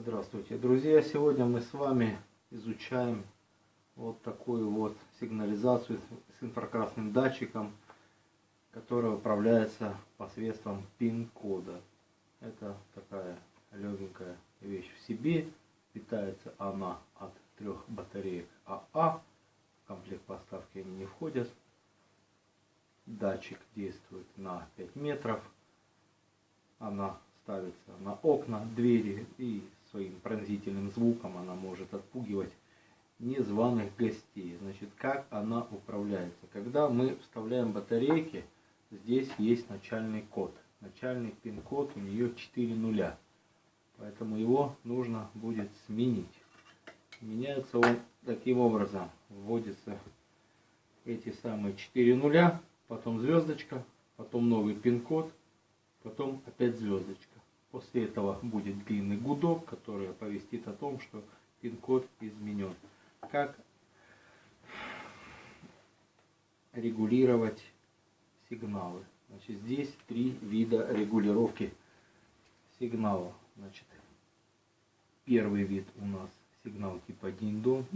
Здравствуйте, друзья! Сегодня мы с вами изучаем вот такую вот сигнализацию с инфракрасным датчиком, которая управляется посредством пин-кода. Это такая легенькая вещь в себе. Питается она от 3 батареек АА. В комплект поставки они не входят. Датчик действует на 5 метров. Она ставится на окна, двери, и своим пронзительным звуком она может отпугивать незваных гостей. Значит, как она управляется? Когда мы вставляем батарейки, здесь есть начальный код. Начальный пин-код у нее 4 нуля. Поэтому его нужно будет сменить. Меняется он таким образом. Вводятся эти самые 4 нуля, потом звездочка, потом новый пин-код, потом опять звездочка. После этого будет длинный гудок, который оповестит о том, что пин-код изменен. Как регулировать сигналы? Значит, здесь 3 вида регулировки сигнала. Значит, первый вид у нас сигнал типа динь-дон.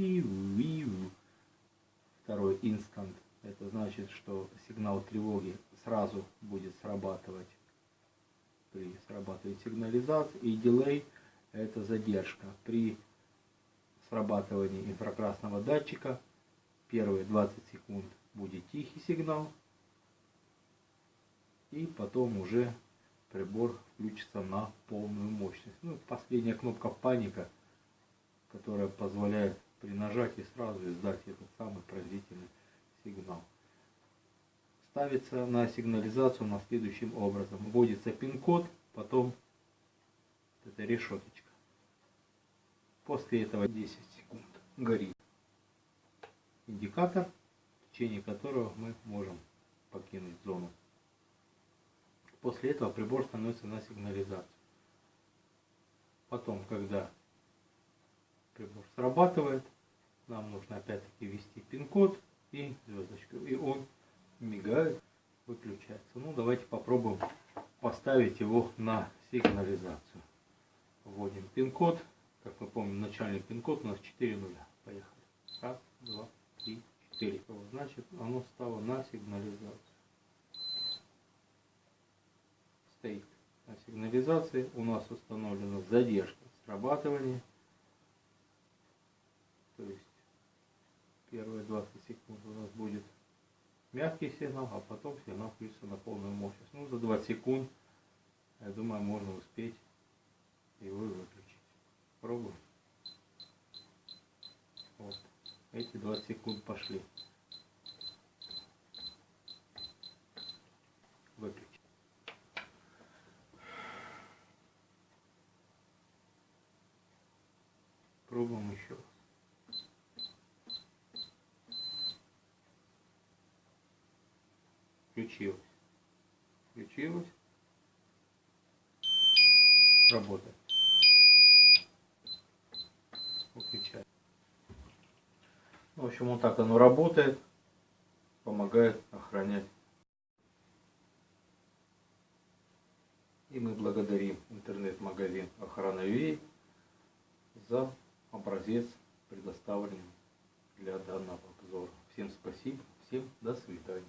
Второй инстант. Это значит, что сигнал тревоги сразу будет срабатывать при срабатывании сигнализации. И дилей — это задержка. При срабатывании инфракрасного датчика первые 20 секунд будет тихий сигнал. И потом уже прибор включится на полную мощность. Ну, последняя кнопка паника, которая позволяет при нажатии сразу издать этот самый пронзительный сигнал. Ставится на сигнализацию на следующим образом. Вводится пин-код, потом эта решеточка. После этого 10 секунд горит индикатор, в течение которого мы можем покинуть зону. После этого прибор становится на сигнализацию. Потом, когда прибор срабатывает, нам нужно опять-таки ввести пин-код и звездочку. И он мигает, выключается. Ну, давайте попробуем поставить его на сигнализацию. Вводим пин-код. Как мы помним, начальный пин-код у нас 4 нуля. Поехали. Раз, два, три, 4. Значит, оно стало на сигнализацию. Стоит на сигнализации. У нас установлена задержка срабатывания. То есть первые 20 секунд у нас будет мягкий сигнал, а потом сигнал включится на полную мощность. Ну, за 20 секунд, я думаю, можно успеть его выключить. Пробуем. Вот. Эти 20 секунд пошли. Выключить. Пробуем еще раз. Включилось. Включилось. Работает. Выключаем. В общем, вот так оно работает. Помогает охранять. И мы благодарим интернет-магазин Охрана.ua за образец, предоставленный для данного обзора. Всем спасибо. Всем до свидания.